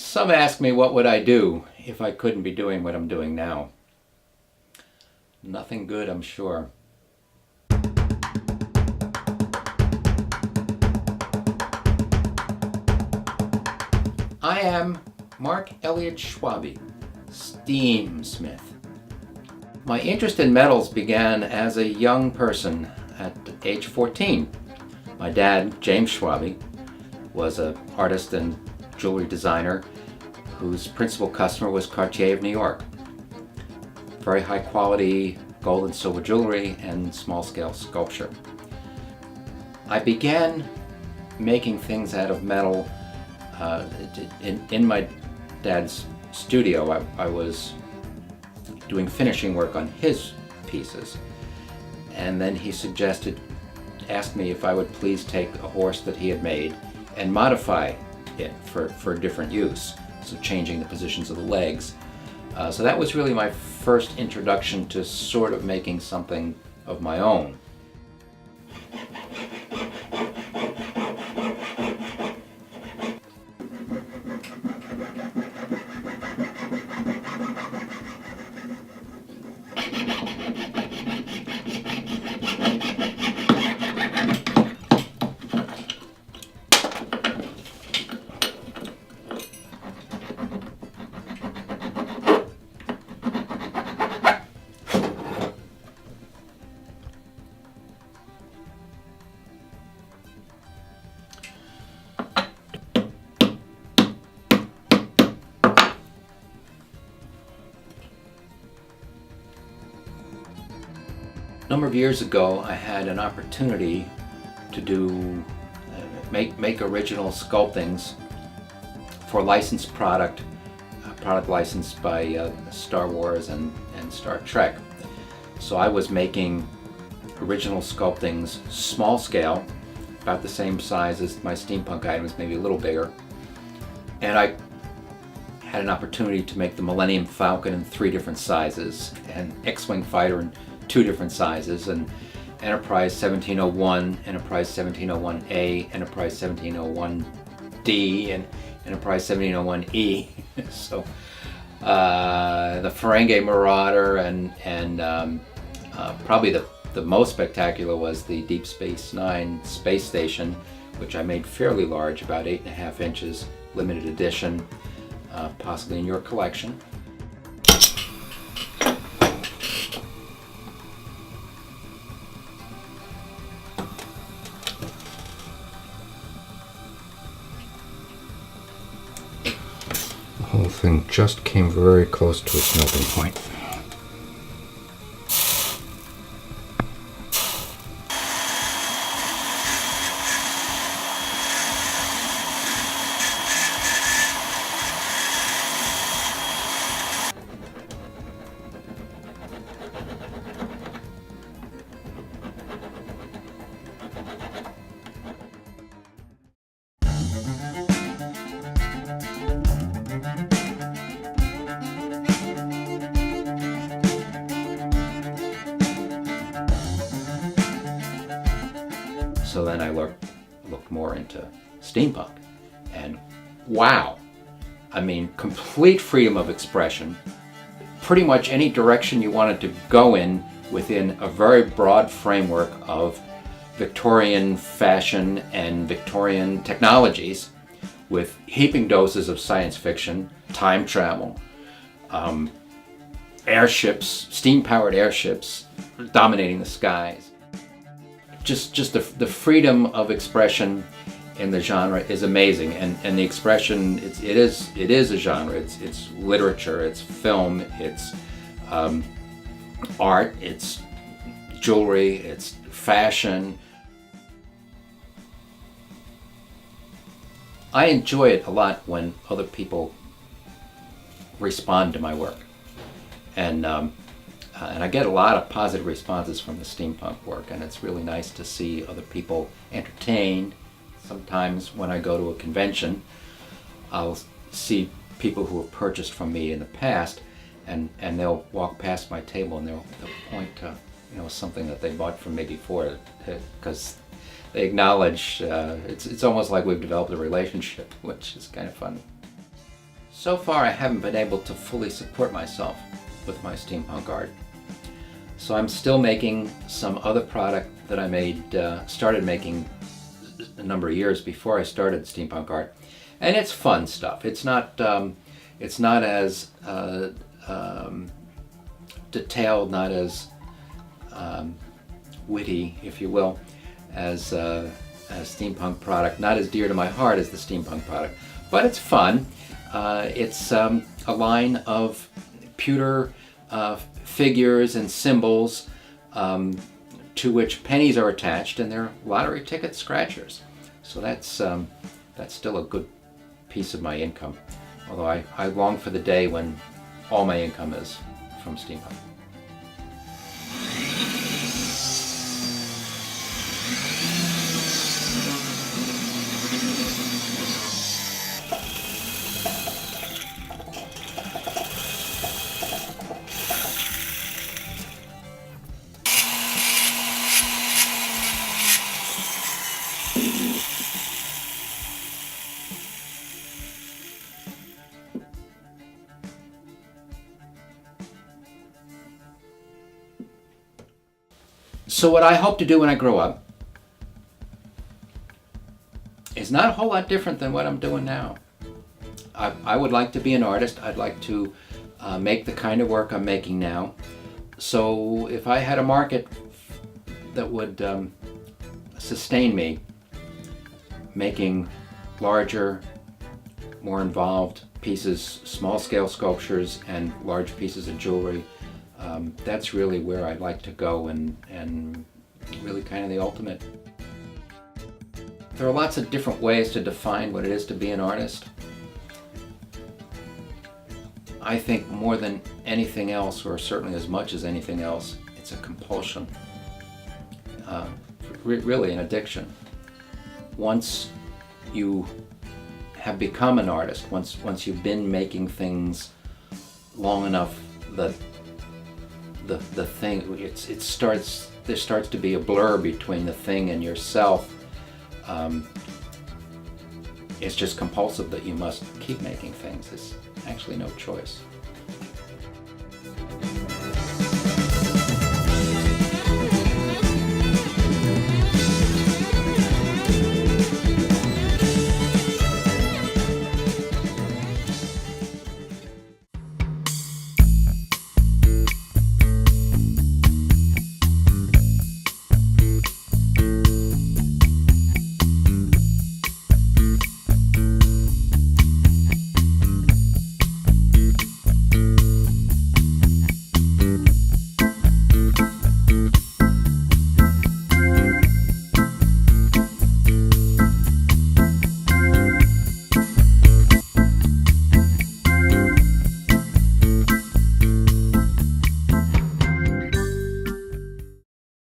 Some ask me what would I do if I couldn't be doing what I'm doing now. Nothing good, I'm sure. I am Mark Eliot Schwabe, steamsmith. My interest in metals began as a young person at age 14. My dad, James Schwabe, was an artist and jewelry designer whose principal customer was Cartier of New York. Very high quality gold and silver jewelry and small scale sculpture. I began making things out of metal in my dad's studio. I was doing finishing work on his pieces, and then he asked me if I would please take a horse that he had made and modify it for different use, so changing the positions of the legs. So that was really my first introduction to sort of making something of my own. A number of years ago, I had an opportunity to make original sculptings for licensed product licensed by Star Wars and Star Trek. So I was making original sculptings, small scale, about the same size as my steampunk items, maybe a little bigger. And I had an opportunity to make the Millennium Falcon in 3 different sizes, and X-Wing Fighter in 2 different sizes, and Enterprise 1701, Enterprise 1701A, Enterprise 1701D, and Enterprise 1701E. So the Ferengi Marauder, and probably the most spectacular was the Deep Space Nine space station, which I made fairly large, about 8.5 inches, limited edition, possibly in your collection. The whole thing just came very close to its melting point. So then I looked more into steampunk, and wow, I mean, complete freedom of expression. Pretty much any direction you wanted to go in within a very broad framework of Victorian fashion and Victorian technologies, with heaping doses of science fiction, time travel, airships, steam-powered airships dominating the skies. Just the freedom of expression in the genre is amazing, and the expression it is a genre. It's literature, it's film, it's art, it's jewelry, it's fashion. I enjoy it a lot when other people respond to my work, and I get a lot of positive responses from the steampunk work, and it's really nice to see other people entertained. Sometimes when I go to a convention, I'll see people who have purchased from me in the past, and they'll walk past my table and they'll point to something that they bought from me before, because they acknowledge it's almost like we've developed a relationship, which is kind of fun. So far I haven't been able to fully support myself with my steampunk art. So I'm still making some other product that I started making a number of years before I started steampunk art. And it's fun stuff. It's not as detailed, not as witty, if you will, as steampunk product. Not as dear to my heart as the steampunk product, but it's fun. It's a line of pewter figures and symbols to which pennies are attached, and they're lottery ticket scratchers. So that's still a good piece of my income. Although I long for the day when all my income is from steampunk. So what I hope to do when I grow up is not a whole lot different than what I'm doing now. I would like to be an artist. I'd like to make the kind of work I'm making now. So if I had a market that would sustain me making larger, more involved pieces, small-scale sculptures, and large pieces of jewelry, that's really where I'd like to go, and really kind of the ultimate. There are lots of different ways to define what it is to be an artist. I think more than anything else, or certainly as much as anything else, it's a compulsion. Really an addiction. Once you have become an artist, once you've been making things long enough, the thing, there starts to be a blur between the thing and yourself. It's just compulsive that you must keep making things. There's actually no choice.